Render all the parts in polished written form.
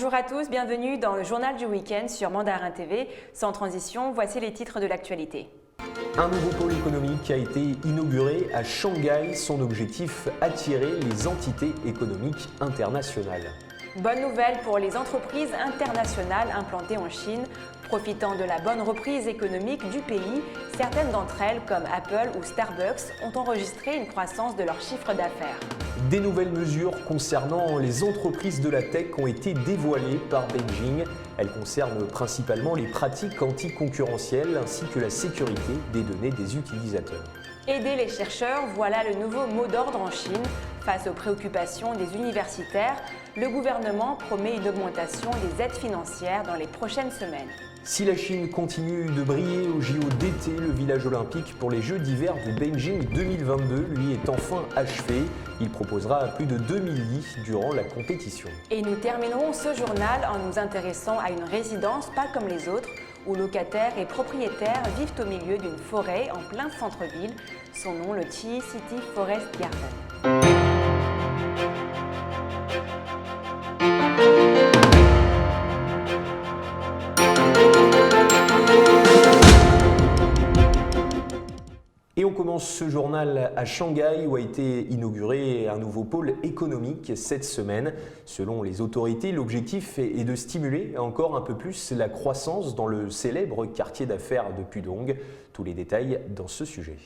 Bonjour à tous, bienvenue dans le journal du week-end sur Mandarin TV. Sans transition, voici les titres de l'actualité. Un nouveau pôle économique a été inauguré à Shanghai. Son objectif, attirer les entités économiques internationales. Bonne nouvelle pour les entreprises internationales implantées en Chine. Profitant de la bonne reprise économique du pays, certaines d'entre elles, comme Apple ou Starbucks, ont enregistré une croissance de leur chiffre d'affaires. Des nouvelles mesures concernant les entreprises de la tech ont été dévoilées par Beijing. Elles concernent principalement les pratiques anticoncurrentielles ainsi que la sécurité des données des utilisateurs. Aider les chercheurs, voilà le nouveau mot d'ordre en Chine. Face aux préoccupations des universitaires, le gouvernement promet une augmentation des aides financières dans les prochaines semaines. Si la Chine continue de briller au JO d'été, le village olympique pour les Jeux d'hiver de Beijing 2022 lui est enfin achevé. Il proposera plus de 2000 lits durant la compétition. Et nous terminerons ce journal en nous intéressant à une résidence pas comme les autres, où locataires et propriétaires vivent au milieu d'une forêt en plein centre-ville. Son nom, le Chi City Forest Garden. Et on commence ce journal à Shanghai où a été inauguré un nouveau pôle économique cette semaine. Selon les autorités, l'objectif est de stimuler encore un peu plus la croissance dans le célèbre quartier d'affaires de Pudong. Tous les détails dans ce sujet.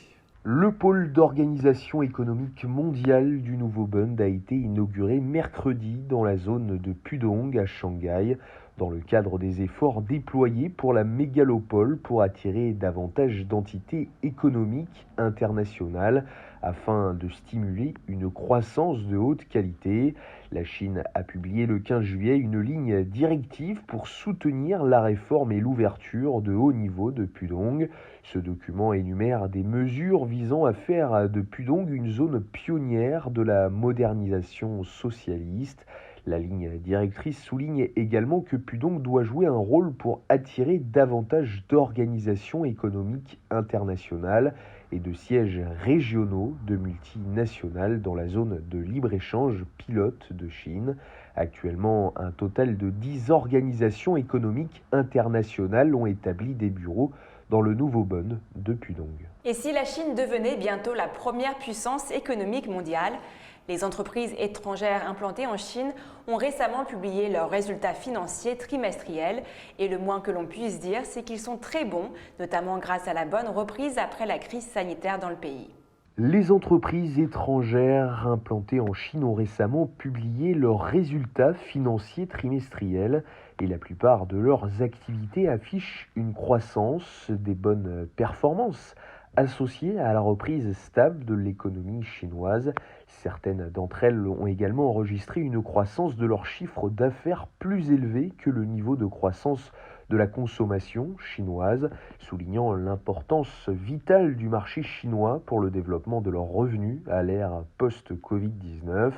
Le pôle d'organisation économique mondiale du Nouveau Bund a été inauguré mercredi dans la zone de Pudong à Shanghai, dans le cadre des efforts déployés pour la mégalopole pour attirer davantage d'entités économiques internationales afin de stimuler une croissance de haute qualité. La Chine a publié le 15 juillet une ligne directive pour soutenir la réforme et l'ouverture de haut niveau de Pudong. Ce document énumère des mesures visant à faire de Pudong une zone pionnière de la modernisation socialiste. La ligne directrice souligne également que Pudong doit jouer un rôle pour attirer davantage d'organisations économiques internationales et de sièges régionaux de multinationales dans la zone de libre-échange pilote de Chine. Actuellement, un total de 10 organisations économiques internationales ont établi des bureaux dans le nouveau Bund de Pudong. Et si la Chine devenait bientôt la première puissance économique mondiale ? Les entreprises étrangères implantées en Chine ont récemment publié leurs résultats financiers trimestriels et le moins que l'on puisse dire, c'est qu'ils sont très bons, notamment grâce à la bonne reprise après la crise sanitaire dans le pays. Les entreprises étrangères implantées en Chine ont récemment publié leurs résultats financiers trimestriels et la plupart de leurs activités affichent une croissance, des bonnes performances associées à la reprise stable de l'économie chinoise. Certaines d'entre elles ont également enregistré une croissance de leur chiffre d'affaires plus élevé que le niveau de croissance de la consommation chinoise, soulignant l'importance vitale du marché chinois pour le développement de leurs revenus à l'ère post-Covid-19.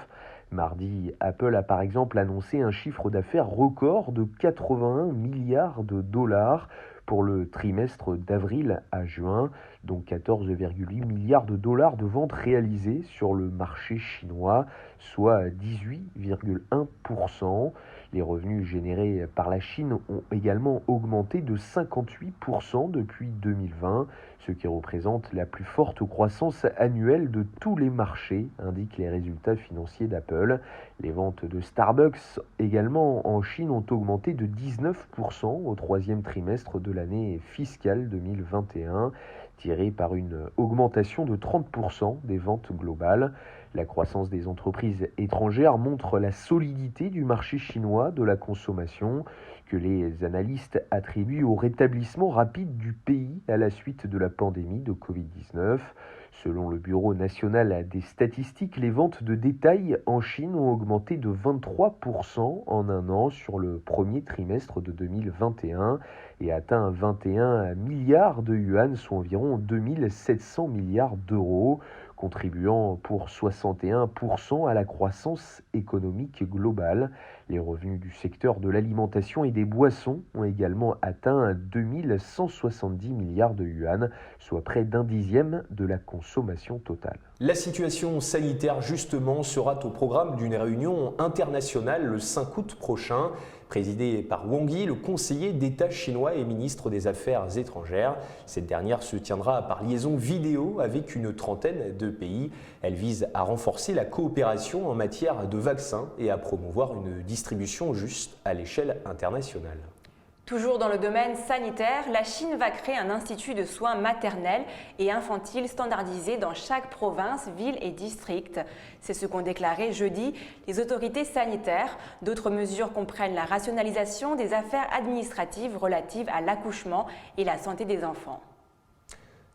Mardi, Apple a par exemple annoncé un chiffre d'affaires record de 81 milliards de dollars pour le trimestre d'avril à juin, dont 14,8 milliards de dollars de ventes réalisées sur le marché chinois, soit 18,1%. Les revenus générés par la Chine ont également augmenté de 58% depuis 2020, ce qui représente la plus forte croissance annuelle de tous les marchés, indiquent les résultats financiers d'Apple. Les ventes de Starbucks également en Chine ont augmenté de 19% au troisième trimestre de l'année fiscale 2021, tiré par une augmentation de 30% des ventes globales. La croissance des entreprises étrangères montre la solidité du marché chinois de la consommation, que les analystes attribuent au rétablissement rapide du pays à la suite de la pandémie de Covid-19. Selon le Bureau national des statistiques, les ventes de détail en Chine ont augmenté de 23% en un an sur le premier trimestre de 2021 et atteint 21 milliards de yuan, soit environ 2700 milliards d'euros, contribuant pour 61% à la croissance économique globale. Les revenus du secteur de l'alimentation et des boissons ont également atteint 2170 milliards de yuan, soit près d'un dixième de la consommation totale. La situation sanitaire, justement, sera au programme d'une réunion internationale le 5 août prochain. Présidée par Wang Yi, le conseiller d'État chinois et ministre des Affaires étrangères. Cette dernière se tiendra par liaison vidéo avec une trentaine de pays. Elle vise à renforcer la coopération en matière de vaccins et à promouvoir une distribution juste à l'échelle internationale. Toujours dans le domaine sanitaire, la Chine va créer un institut de soins maternels et infantiles standardisé dans chaque province, ville et district. C'est ce qu'ont déclaré jeudi les autorités sanitaires. D'autres mesures comprennent la rationalisation des affaires administratives relatives à l'accouchement et la santé des enfants.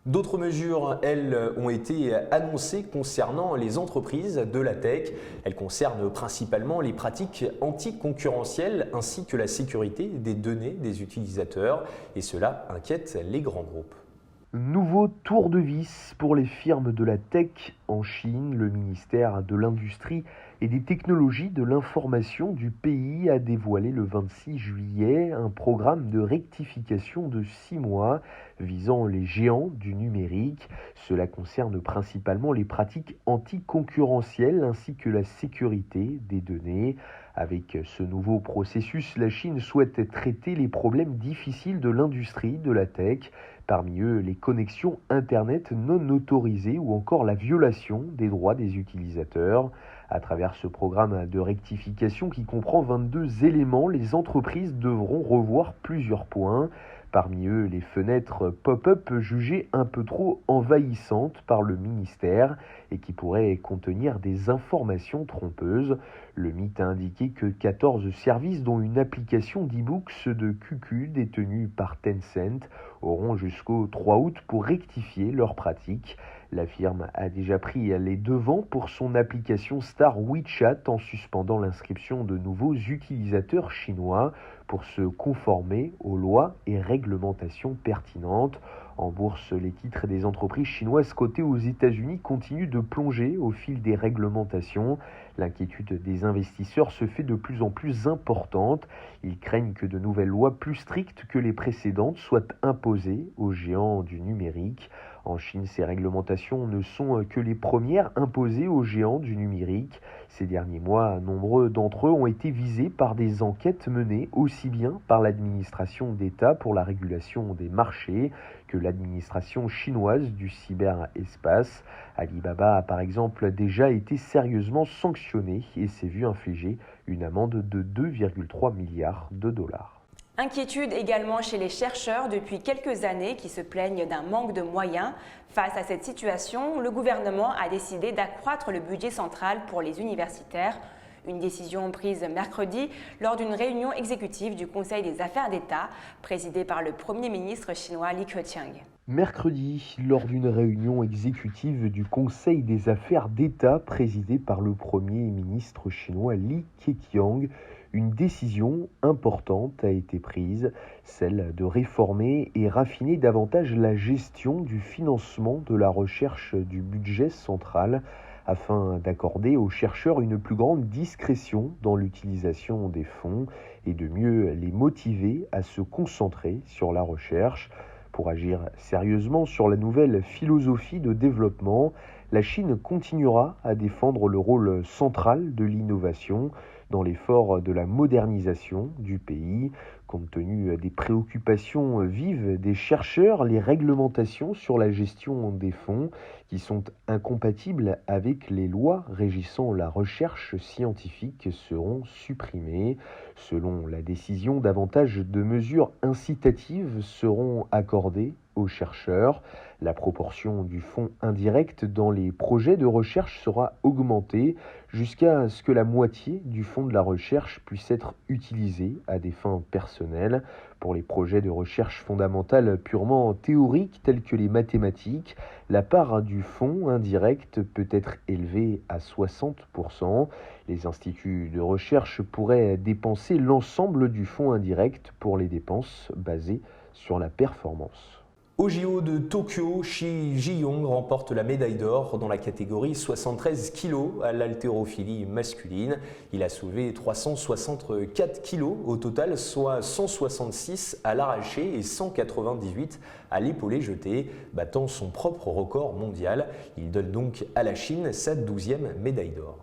D'autres mesures, elles, ont été annoncées concernant les entreprises de la tech. Elles concernent principalement les pratiques anticoncurrentielles ainsi que la sécurité des données des utilisateurs. Et cela inquiète les grands groupes. Nouveau tour de vis pour les firmes de la tech en Chine. Le ministère de l'Industrie et des Technologies de l'Information du pays a dévoilé le 26 juillet un programme de rectification de 6 mois visant les géants du numérique. Cela concerne principalement les pratiques anticoncurrentielles ainsi que la sécurité des données. Avec ce nouveau processus, la Chine souhaite traiter les problèmes difficiles de l'industrie de la tech, parmi eux les connexions Internet non autorisées ou encore la violation des droits des utilisateurs. À travers ce programme de rectification qui comprend 22 éléments, les entreprises devront revoir plusieurs points. Parmi eux, les fenêtres pop-up jugées un peu trop envahissantes par le ministère et qui pourraient contenir des informations trompeuses. Le MIT a indiqué que 14 services, dont une application d'e-books de QQ détenue par Tencent, auront jusqu'au 3 août pour rectifier leurs pratiques. La firme a déjà pris les devants pour son application Star WeChat en suspendant l'inscription de nouveaux utilisateurs chinois pour se conformer aux lois et réglementations pertinentes. En bourse, les titres des entreprises chinoises cotées aux États-Unis continuent de plonger au fil des réglementations. L'inquiétude des investisseurs se fait de plus en plus importante. Ils craignent que de nouvelles lois plus strictes que les précédentes soient imposées aux géants du numérique. En Chine, ces réglementations ne sont que les premières imposées aux géants du numérique. Ces derniers mois, nombreux d'entre eux ont été visés par des enquêtes menées aussi bien par l'administration d'État pour la régulation des marchés que l'administration chinoise du cyberespace. Alibaba a par exemple déjà été sérieusement sanctionné et s'est vu infliger une amende de 2,3 milliards de dollars. Inquiétude également chez les chercheurs depuis quelques années qui se plaignent d'un manque de moyens. Face à cette situation, le gouvernement a décidé d'accroître le budget central pour les universitaires. Une décision prise mercredi lors d'une réunion exécutive du Conseil des affaires d'État, présidée par le Premier ministre chinois Li Keqiang. Mercredi, lors d'une réunion exécutive du Conseil des affaires d'État présidée par le Premier ministre chinois Li Keqiang, une décision importante a été prise, celle de réformer et raffiner davantage la gestion du financement de la recherche du budget central afin d'accorder aux chercheurs une plus grande discrétion dans l'utilisation des fonds et de mieux les motiver à se concentrer sur la recherche. Pour agir sérieusement sur la nouvelle philosophie de développement, la Chine continuera à défendre le rôle central de l'innovation dans l'effort de la modernisation du pays. Compte tenu des préoccupations vives des chercheurs, les réglementations sur la gestion des fonds qui sont incompatibles avec les lois régissant la recherche scientifique seront supprimées. Selon la décision, davantage de mesures incitatives seront accordées aux chercheurs. La proportion du fonds indirect dans les projets de recherche sera augmentée jusqu'à ce que la moitié du fonds de la recherche puisse être utilisée à des fins personnelles. Pour les projets de recherche fondamentale purement théoriques tels que les mathématiques, la part du fonds indirect peut être élevée à 60%. Les instituts de recherche pourraient dépenser l'ensemble du fonds indirect pour les dépenses basées sur la performance. Au JO de Tokyo, Shi Ji-young remporte la médaille d'or dans la catégorie 73 kg à l'haltérophilie masculine. Il a soulevé 364 kg au total, soit 166 à l'arraché et 198 à l'épaulé jeté, battant son propre record mondial. Il donne donc à la Chine sa 12e médaille d'or.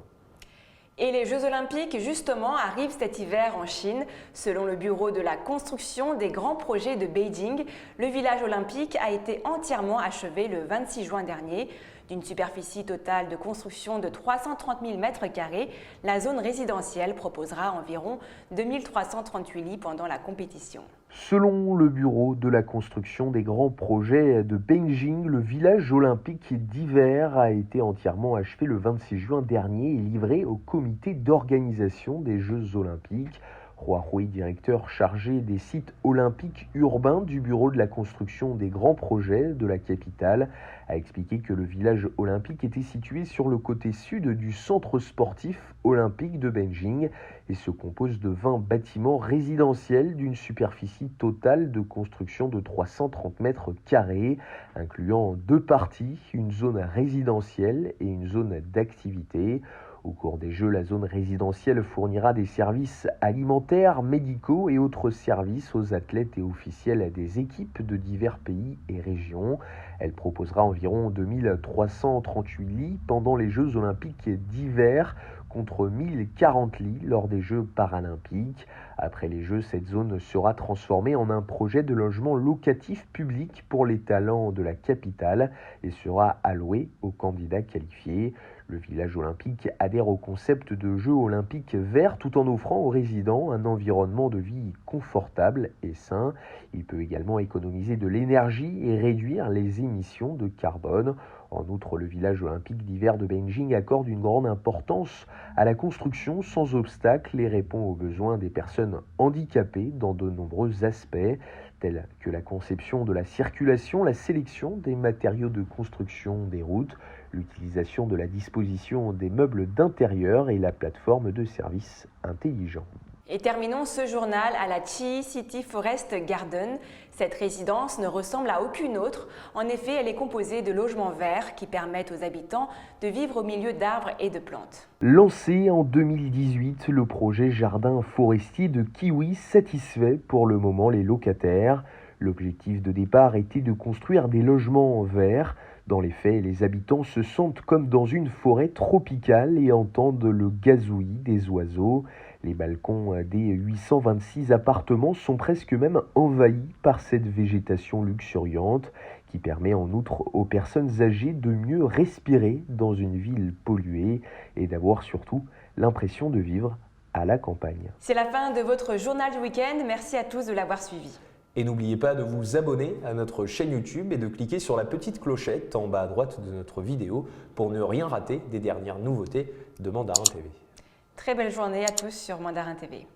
Et les Jeux Olympiques, justement, arrivent cet hiver en Chine. Selon le Bureau de la construction des grands projets de Beijing, le village olympique a été entièrement achevé le 26 juin dernier. D'une superficie totale de construction de 330 000 m², la zone résidentielle proposera environ 2338 lits pendant la compétition. Selon le Bureau de la construction des grands projets de Beijing, le village olympique d'hiver a été entièrement achevé le 26 juin dernier et livré au comité d'organisation des Jeux olympiques. Hua Hui, directeur chargé des sites olympiques urbains du Bureau de la construction des grands projets de la capitale, a expliqué que le village olympique était situé sur le côté sud du centre sportif olympique de Beijing et se compose de 20 bâtiments résidentiels d'une superficie totale de construction de 330 m², incluant deux parties, une zone résidentielle et une zone d'activité. Au cours des Jeux, la zone résidentielle fournira des services alimentaires, médicaux et autres services aux athlètes et officiels des équipes de divers pays et régions. Elle proposera environ 2338 lits pendant les Jeux olympiques d'hiver, contre 1040 lits lors des Jeux paralympiques. Après les Jeux, cette zone sera transformée en un projet de logement locatif public pour les talents de la capitale et sera alloué aux candidats qualifiés. Le village olympique adhère au concept de Jeux olympiques verts tout en offrant aux résidents un environnement de vie confortable et sain. Il peut également économiser de l'énergie et réduire les émissions de carbone. En outre, le village olympique d'hiver de Beijing accorde une grande importance à la construction sans obstacle et répond aux besoins des personnes handicapées dans de nombreux aspects, tels que la conception de la circulation, la sélection des matériaux de construction des routes, l'utilisation de la disposition des meubles d'intérieur et la plateforme de services intelligents. Et terminons ce journal à la Chiyi City Forest Garden. Cette résidence ne ressemble à aucune autre. En effet, elle est composée de logements verts qui permettent aux habitants de vivre au milieu d'arbres et de plantes. Lancé en 2018, le projet jardin forestier de Kiwi satisfait pour le moment les locataires. L'objectif de départ était de construire des logements verts. Dans les faits, les habitants se sentent comme dans une forêt tropicale et entendent le gazouillis des oiseaux. Les balcons des 826 appartements sont presque même envahis par cette végétation luxuriante qui permet en outre aux personnes âgées de mieux respirer dans une ville polluée et d'avoir surtout l'impression de vivre à la campagne. C'est la fin de votre journal du week-end. Merci à tous de l'avoir suivi. Et n'oubliez pas de vous abonner à notre chaîne YouTube et de cliquer sur la petite clochette en bas à droite de notre vidéo pour ne rien rater des dernières nouveautés de Mandarin TV. Très belle journée à tous sur Mandarin TV.